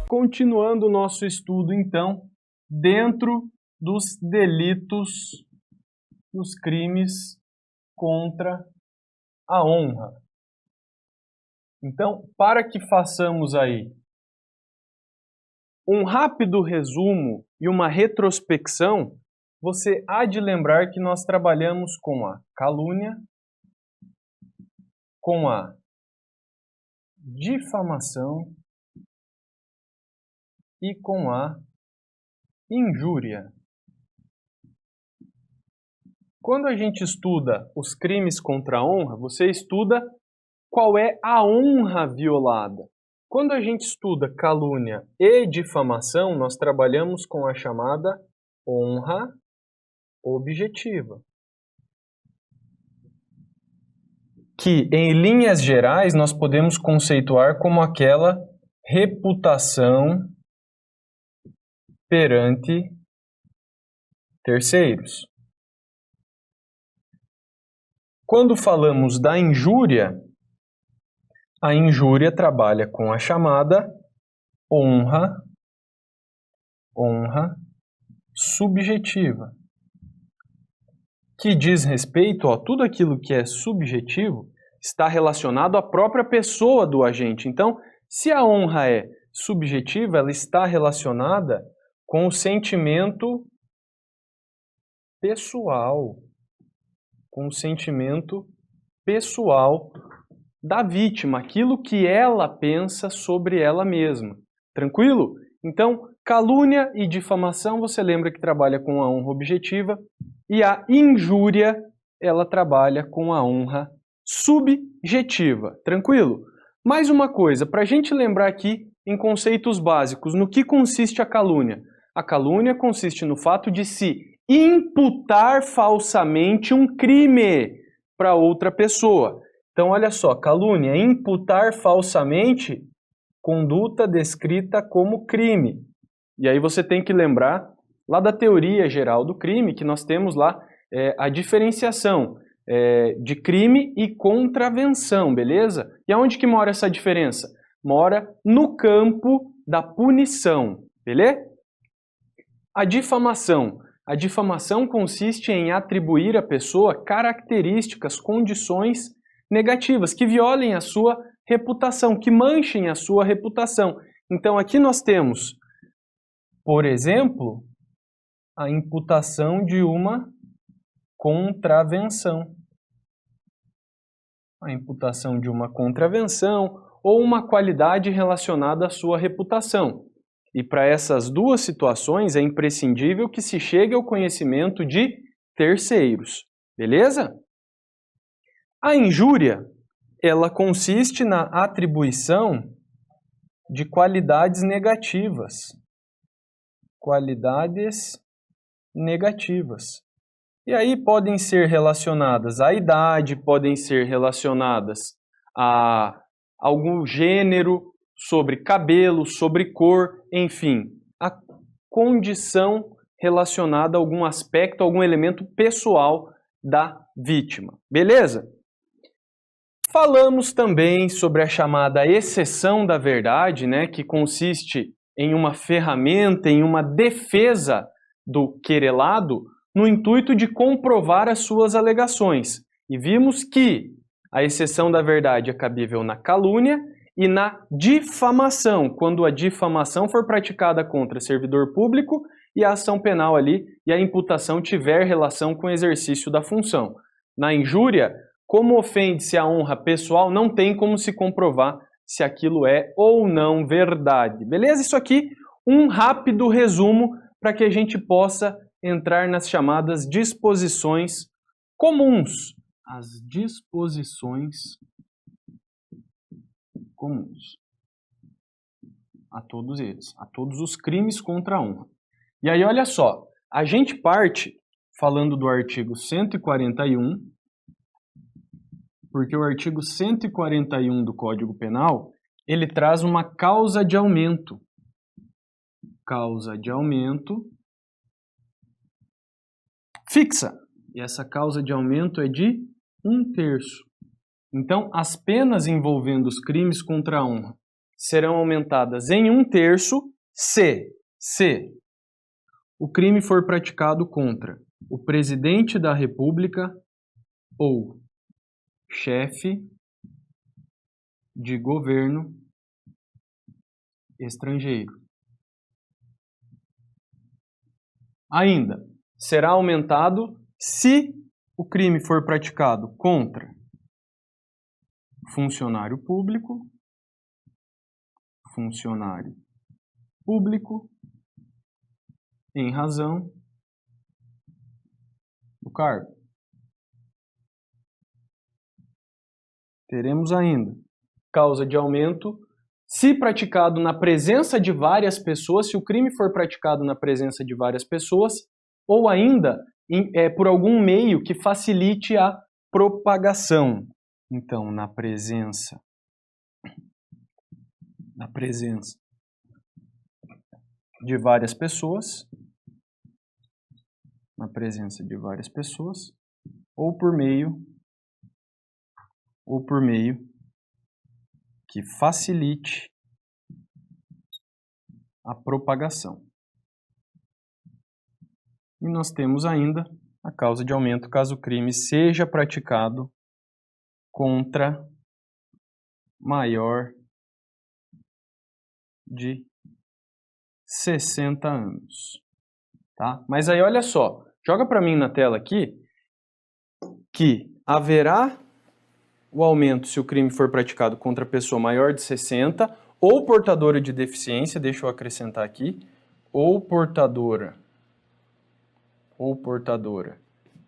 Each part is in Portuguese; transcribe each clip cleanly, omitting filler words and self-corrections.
Continuando o nosso estudo, então, dentro dos delitos, dos crimes contra a honra. Então, para que façamos aí um rápido resumo e uma retrospecção, você há de lembrar que nós trabalhamos com a calúnia, com a difamação e com a injúria. Quando a gente estuda os crimes contra a honra, você estuda qual é a honra violada. Quando a gente estuda calúnia e difamação, nós trabalhamos com a chamada honra objetiva, que, em linhas gerais, nós podemos conceituar como aquela reputação perante terceiros. Quando falamos da injúria, a injúria trabalha com a chamada honra subjetiva, que diz respeito a tudo aquilo que é subjetivo está relacionado à própria pessoa do agente. Então, se a honra é subjetiva, ela está relacionada com o sentimento pessoal, da vítima, aquilo que ela pensa sobre ela mesma. Tranquilo? Então, calúnia e difamação, você lembra que trabalha com a honra objetiva, e a injúria, ela trabalha com a honra subjetiva. Tranquilo? Mais uma coisa, para a gente lembrar aqui em conceitos básicos, no que consiste a calúnia? A calúnia consiste no fato de se imputar falsamente um crime para outra pessoa. Então, olha só, calúnia, imputar falsamente conduta descrita como crime. E aí você tem que lembrar lá da teoria geral do crime, que nós temos lá a diferenciação de crime e contravenção, beleza? E aonde que mora essa diferença? Mora no campo da punição, beleza? A difamação. A difamação consiste em atribuir à pessoa características, condições negativas, que violem a sua reputação, que manchem a sua reputação. Então aqui nós temos, por exemplo, a imputação de uma contravenção. A imputação de uma contravenção ou uma qualidade relacionada à sua reputação. E para essas duas situações é imprescindível que se chegue ao conhecimento de terceiros. Beleza? A injúria, ela consiste na atribuição de qualidades negativas. Qualidades negativas. E aí podem ser relacionadas à idade, podem ser relacionadas a algum gênero, sobre cabelo, sobre cor, enfim, a condição relacionada a algum aspecto, algum elemento pessoal da vítima. Beleza? Falamos também sobre a chamada exceção da verdade, né, que consiste em uma ferramenta, em uma defesa do querelado, no intuito de comprovar as suas alegações. E vimos que a exceção da verdade é cabível na calúnia e na difamação, quando a difamação for praticada contra servidor público e a ação penal ali e a imputação tiver relação com o exercício da função. Na injúria, como ofende-se a honra pessoal, não tem como se comprovar se aquilo é ou não verdade. Beleza? Isso aqui, um rápido resumo para que a gente possa entrar nas chamadas disposições comuns. As disposições comuns a todos eles, a todos os crimes contra a honra. E aí, olha só, a gente parte falando do artigo 141, porque o artigo 141 do Código Penal, ele traz uma causa de aumento. Causa de aumento fixa. E essa causa de aumento é de 1/3. Então, as penas envolvendo os crimes contra a honra serão aumentadas em 1/3 se o crime for praticado contra o presidente da República ou chefe de governo estrangeiro. Ainda, será aumentado se o crime for praticado contra funcionário público em razão do cargo. Teremos ainda causa de aumento se praticado na presença de várias pessoas, se o crime for praticado na presença de várias pessoas, ou ainda por algum meio que facilite a propagação. Então, na presença de várias pessoas, ou por meio que facilite a propagação. E nós temos ainda a causa de aumento caso o crime seja praticado contra maior de 60 anos. Tá? Mas aí olha só, joga para mim na tela aqui que haverá o aumento se o crime for praticado contra pessoa maior de 60 ou portadora de deficiência, deixa eu acrescentar aqui, ou portadora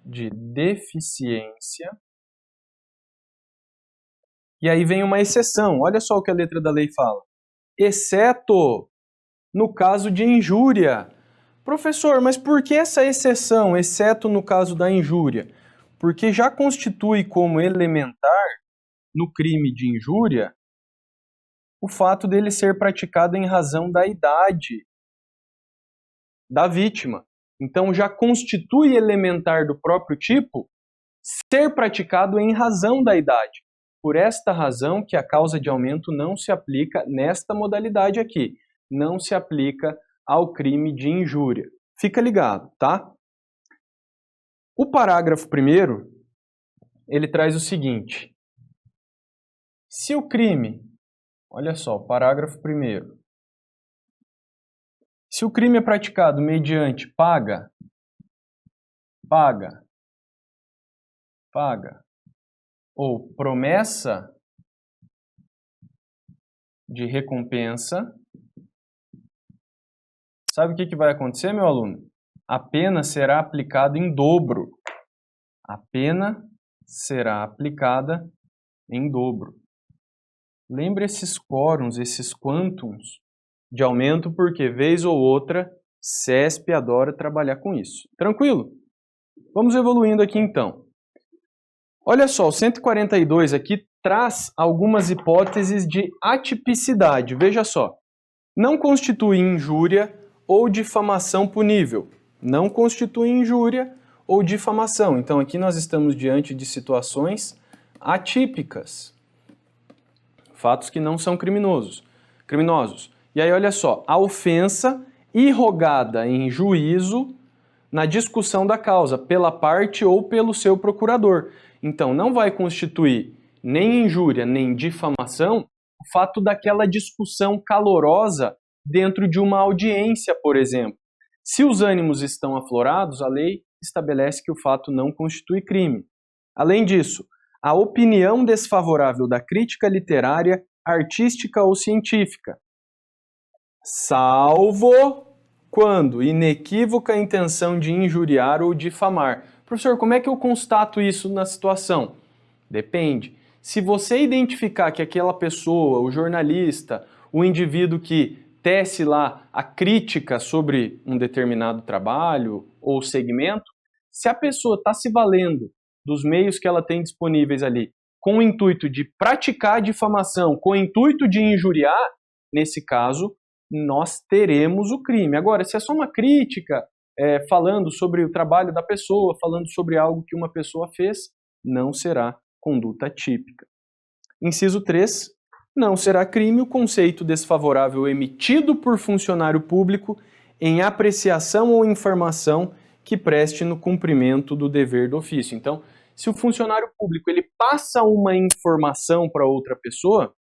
de deficiência. E aí vem uma exceção, olha só o que a letra da lei fala. Exceto no caso de injúria. Professor, mas por que essa exceção, exceto no caso da injúria? Porque já constitui como elementar no crime de injúria o fato dele ser praticado em razão da idade da vítima. Então já constitui elementar do próprio tipo ser praticado em razão da idade. Por esta razão que a causa de aumento não se aplica nesta modalidade aqui, não se aplica ao crime de injúria. Fica ligado, tá? O parágrafo 1º, ele traz o seguinte: se o crime, olha só, o parágrafo 1º, se o crime é praticado mediante paga ou promessa de recompensa, sabe o que vai acontecer, meu aluno? A pena será aplicada em dobro. A pena será aplicada em dobro. Lembre esses quórums, esses quantums de aumento, porque vez ou outra, CESP adora trabalhar com isso. Tranquilo? Vamos evoluindo aqui então. Olha só, o 142 aqui traz algumas hipóteses de atipicidade. Veja só, não constitui injúria ou difamação punível. Não constitui injúria ou difamação. Então aqui nós estamos diante de situações atípicas. Fatos que não são criminosos. E aí olha só, a ofensa irrogada em juízo na discussão da causa, pela parte ou pelo seu procurador. Então, não vai constituir nem injúria, nem difamação o fato daquela discussão calorosa dentro de uma audiência, por exemplo. Se os ânimos estão aflorados, a lei estabelece que o fato não constitui crime. Além disso, a opinião desfavorável da crítica literária, artística ou científica, salvo quando inequívoca intenção de injuriar ou difamar. Professor, como é que eu constato isso na situação? Depende. Se você identificar que aquela pessoa, o jornalista, o indivíduo que tece lá a crítica sobre um determinado trabalho ou segmento, se a pessoa está se valendo dos meios que ela tem disponíveis ali com o intuito de praticar difamação, com o intuito de injuriar, nesse caso, nós teremos o crime. Agora, se é só uma crítica, falando sobre o trabalho da pessoa, falando sobre algo que uma pessoa fez, não será conduta típica. Inciso 3, não será crime o conceito desfavorável emitido por funcionário público em apreciação ou informação que preste no cumprimento do dever do ofício. Então, se o funcionário público ele passa uma informação para outra pessoa,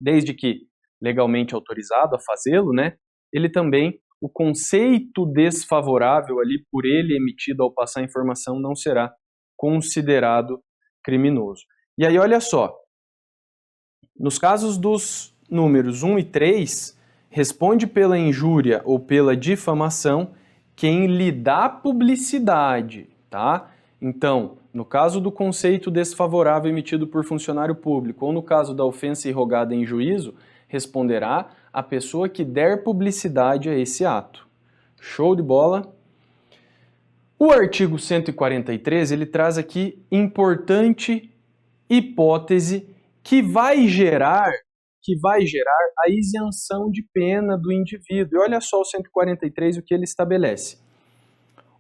desde que legalmente autorizado a fazê-lo, né, ele também, o conceito desfavorável ali por ele emitido ao passar a informação não será considerado criminoso. E aí, olha só, nos casos dos números 1 e 3, responde pela injúria ou pela difamação quem lhe dá publicidade, tá? Então, no caso do conceito desfavorável emitido por funcionário público ou no caso da ofensa irrogada em juízo, responderá a pessoa que der publicidade a esse ato. Show de bola? O artigo 143, ele traz aqui importante hipótese que vai gerar a isenção de pena do indivíduo. E olha só o 143, o que ele estabelece.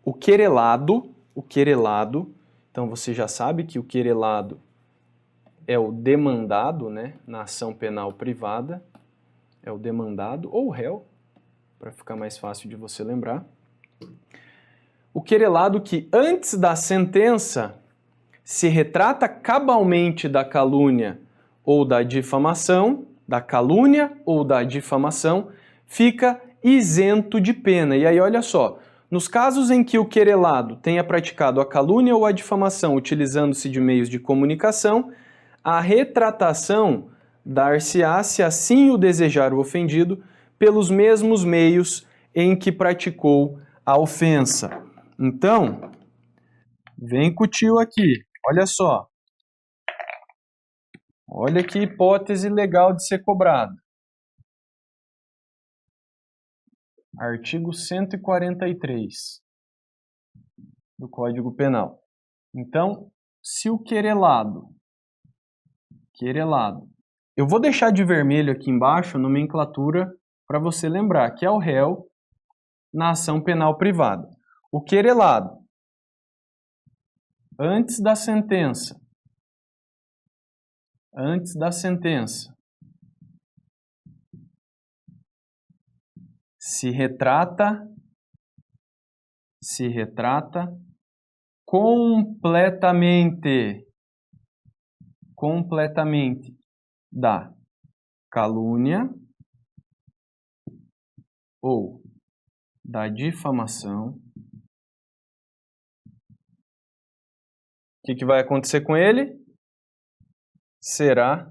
O querelado, então você já sabe que o querelado é o demandado, né, na ação penal privada, é o demandado ou o réu, para ficar mais fácil de você lembrar. O querelado que antes da sentença se retrata cabalmente da calúnia ou da difamação, da calúnia ou da difamação, fica isento de pena. E aí, olha só, nos casos em que o querelado tenha praticado a calúnia ou a difamação utilizando-se de meios de comunicação, a retratação dar-se-á, se assim o desejar o ofendido, pelos mesmos meios em que praticou a ofensa. Então, vem com o tio aqui, olha só. Olha que hipótese legal de ser cobrada. Artigo 143 do Código Penal. Então, se o querelado, eu vou deixar de vermelho aqui embaixo a nomenclatura para você lembrar, que é o réu na ação penal privada. O querelado, antes da sentença, se retrata completamente da calúnia ou da difamação. O que vai acontecer com ele? Será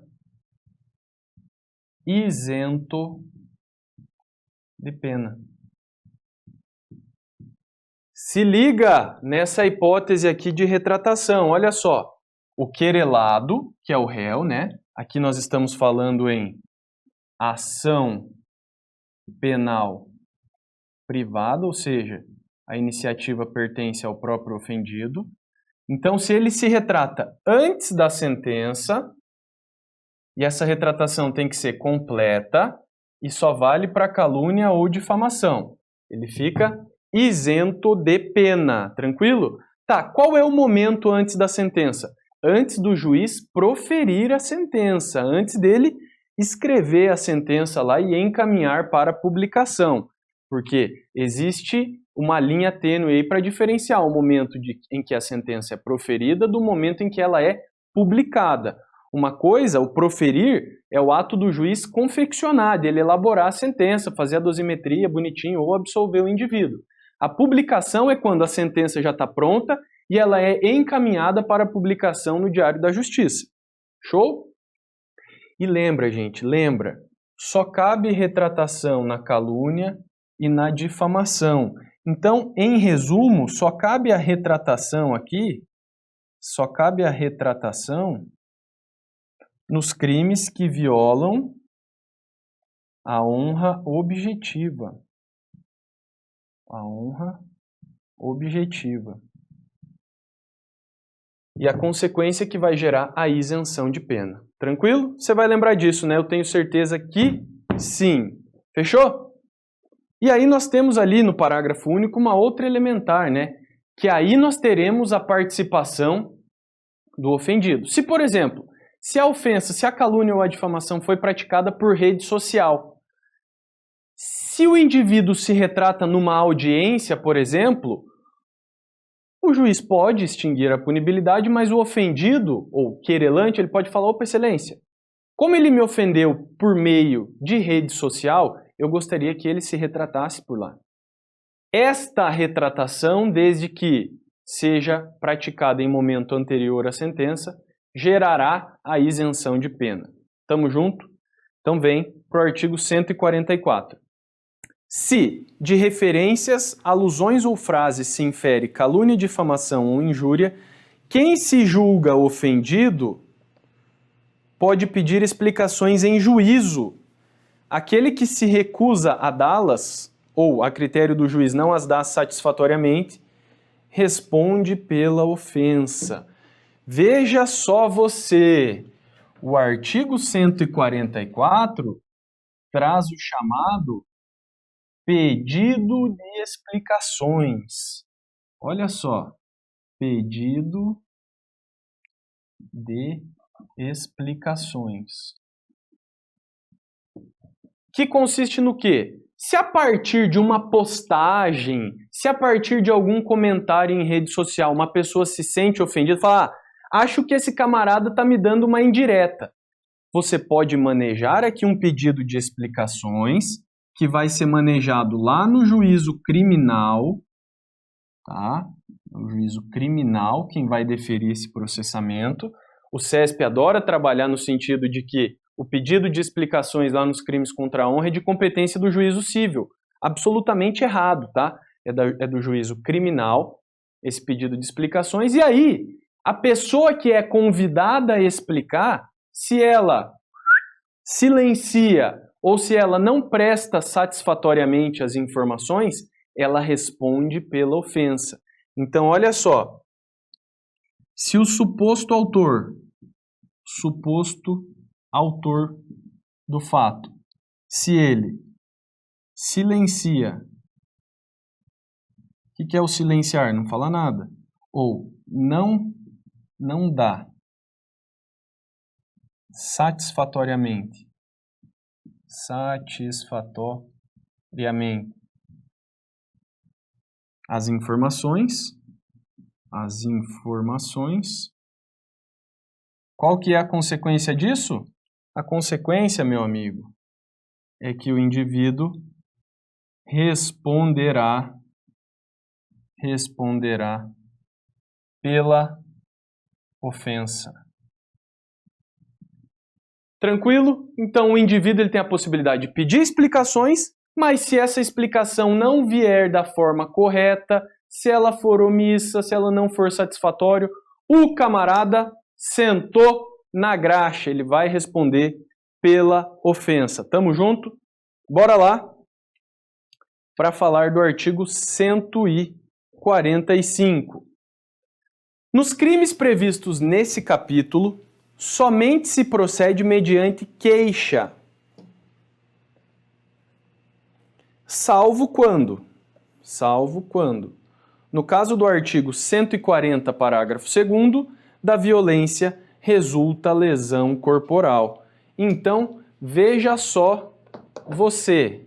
isento de pena. Se liga nessa hipótese aqui de retratação. Olha só, o querelado, que é o réu, né? Aqui nós estamos falando em ação penal privada, ou seja, a iniciativa pertence ao próprio ofendido. Então, se ele se retrata antes da sentença, e essa retratação tem que ser completa, e só vale para calúnia ou difamação, ele fica isento de pena, tranquilo? Tá, qual é o momento antes da sentença? Antes do juiz proferir a sentença, antes dele escrever a sentença lá e encaminhar para publicação, porque existe uma linha tênue aí para diferenciar o momento em que a sentença é proferida do momento em que ela é publicada. Uma coisa, o proferir, é o ato do juiz confeccionar, dele elaborar a sentença, fazer a dosimetria bonitinho ou absolver o indivíduo. A publicação é quando a sentença já está pronta e ela é encaminhada para publicação no Diário da Justiça. Show? E lembra, gente, só cabe retratação na calúnia e na difamação. Então, em resumo, só cabe a retratação aqui, nos crimes que violam a honra objetiva. E a consequência que vai gerar a isenção de pena. Tranquilo? Você vai lembrar disso, né? Eu tenho certeza que sim. Fechou? E aí nós temos ali no parágrafo único uma outra elementar, né? Que aí nós teremos a participação do ofendido. Se, por exemplo, Se a ofensa, se a calúnia ou a difamação foi praticada por rede social, se o indivíduo se retrata numa audiência, por exemplo, o juiz pode extinguir a punibilidade, mas o ofendido, ou querelante, ele pode falar: opa, excelência, como ele me ofendeu por meio de rede social, eu gostaria que ele se retratasse por lá. Esta retratação, desde que seja praticada em momento anterior à sentença, gerará a isenção de pena. Tamo junto? Então vem para o artigo 144. Se de referências, alusões ou frases se infere calúnia, difamação ou injúria, quem se julga ofendido pode pedir explicações em juízo. Aquele que se recusa a dá-las, ou a critério do juiz não as dá satisfatoriamente, responde pela ofensa. Veja só você, o artigo 144 traz o chamado pedido de explicações. Olha só, pedido de explicações. Que consiste no quê? Se a partir de uma postagem, se a partir de algum comentário em rede social, uma pessoa se sente ofendida, fala: acho que esse camarada está me dando uma indireta. Você pode manejar aqui um pedido de explicações que vai ser manejado lá no juízo criminal, tá? No juízo criminal, quem vai deferir esse processamento. O CESP adora trabalhar no sentido de que o pedido de explicações lá nos crimes contra a honra é de competência do juízo civil. Absolutamente errado, tá? É do juízo criminal esse pedido de explicações. E aí, a pessoa que é convidada a explicar, se ela silencia ou se ela não presta satisfatoriamente as informações, ela responde pela ofensa. Então, olha só. Se o suposto autor do fato, se ele silencia, o que é o silenciar? Não fala nada. Ou não dá satisfatoriamente as informações, qual que é a consequência disso? A consequência, meu amigo, é que o indivíduo responderá pela ofensa. Tranquilo? Então o indivíduo ele tem a possibilidade de pedir explicações, mas se essa explicação não vier da forma correta, se ela for omissa, se ela não for satisfatória, o camarada sentou na graxa, ele vai responder pela ofensa. Tamo junto? Bora lá para falar do artigo 145. Nos crimes previstos nesse capítulo, somente se procede mediante queixa. Salvo quando, no caso do artigo 140, parágrafo 2º, da violência resulta lesão corporal. Então, veja só você.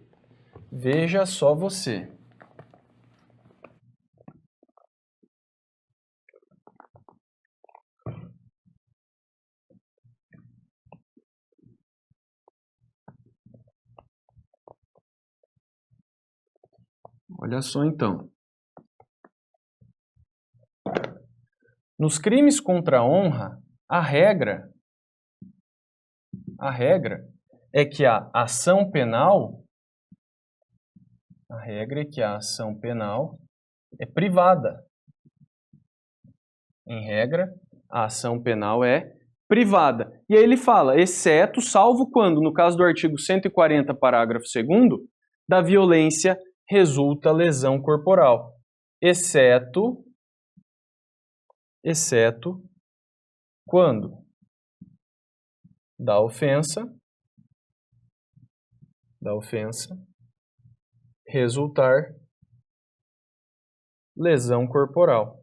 Olha só então. Nos crimes contra a honra, a regra é que a ação penal é privada. Em regra, a ação penal é privada. E aí ele fala, exceto, salvo quando, no caso do artigo 140, parágrafo 2º, da violência resulta lesão corporal. Exceto quando da ofensa resultar lesão corporal.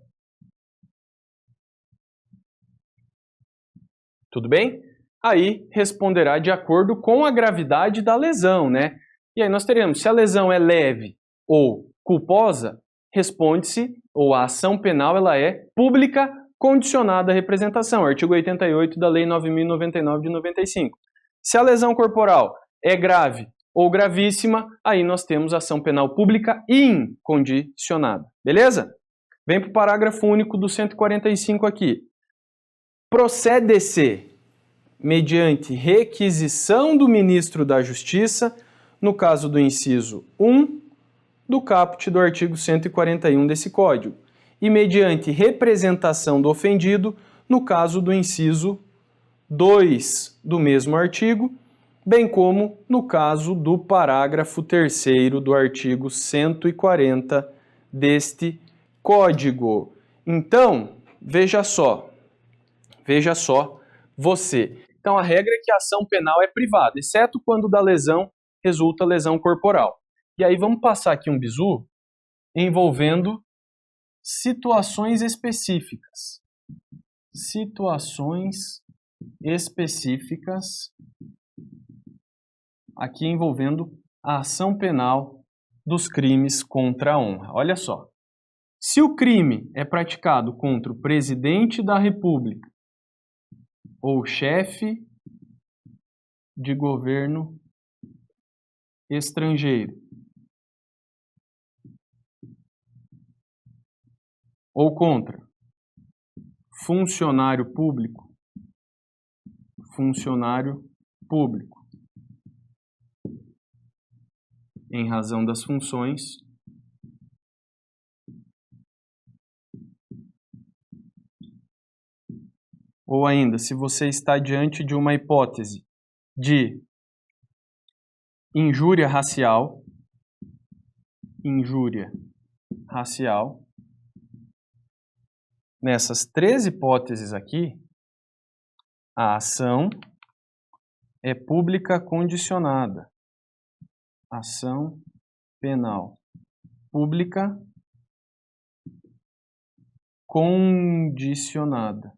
Tudo bem? Aí responderá de acordo com a gravidade da lesão, né? E aí nós teremos, se a lesão é leve ou culposa, responde-se, ou a ação penal ela é pública condicionada à representação, artigo 88 da Lei 9.099 de 95. Se a lesão corporal é grave ou gravíssima, aí nós temos ação penal pública incondicionada. Beleza? Vem para o parágrafo único do 145 aqui. Procede-se mediante requisição do ministro da Justiça, no caso do inciso 1 do caput do artigo 141 desse Código, e mediante representação do ofendido, no caso do inciso 2 do mesmo artigo, bem como no caso do parágrafo 3º do artigo 140 deste Código. Então, veja só você. Então, a regra é que a ação penal é privada, exceto quando da lesão resulta lesão corporal. E aí vamos passar aqui um bizu envolvendo situações específicas. Situações específicas aqui envolvendo a ação penal dos crimes contra a honra. Olha só. Se o crime é praticado contra o presidente da República ou chefe de governo estrangeiro, ou contra funcionário público, em razão das funções, ou ainda, se você está diante de uma hipótese de injúria racial, nessas 3 hipóteses aqui, a ação é pública condicionada. Ação penal pública condicionada.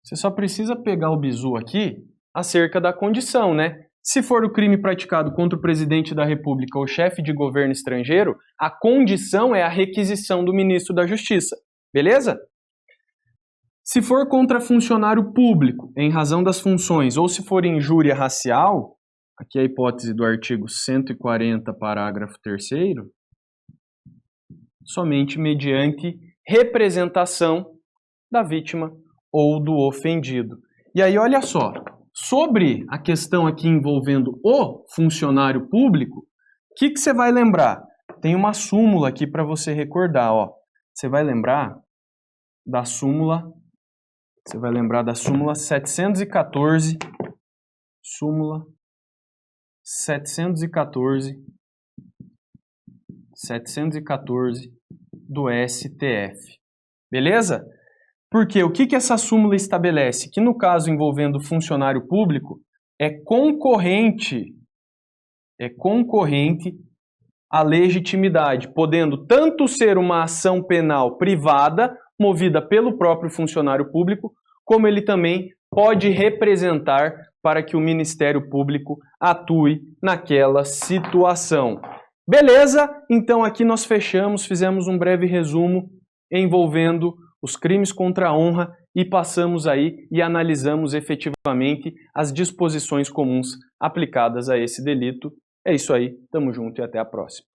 Você só precisa pegar o bizu aqui acerca da condição, né? Se for o crime praticado contra o presidente da República ou chefe de governo estrangeiro, a condição é a requisição do ministro da Justiça. Beleza? Se for contra funcionário público, em razão das funções, ou se for injúria racial, aqui é a hipótese do artigo 140, parágrafo 3º, somente mediante representação da vítima ou do ofendido. E aí, olha só, sobre a questão aqui envolvendo o funcionário público, o que você vai lembrar? Tem uma súmula aqui para você recordar, ó. Você vai lembrar da súmula 714, súmula 714 do STF. Beleza? Porque o que essa súmula estabelece? Que no caso envolvendo funcionário público, é concorrente a legitimidade, podendo tanto ser uma ação penal privada, movida pelo próprio funcionário público, como ele também pode representar para que o Ministério Público atue naquela situação. Beleza? Então aqui nós fizemos um breve resumo envolvendo os crimes contra a honra e passamos aí e analisamos efetivamente as disposições comuns aplicadas a esse delito. É isso aí, tamo junto e até a próxima.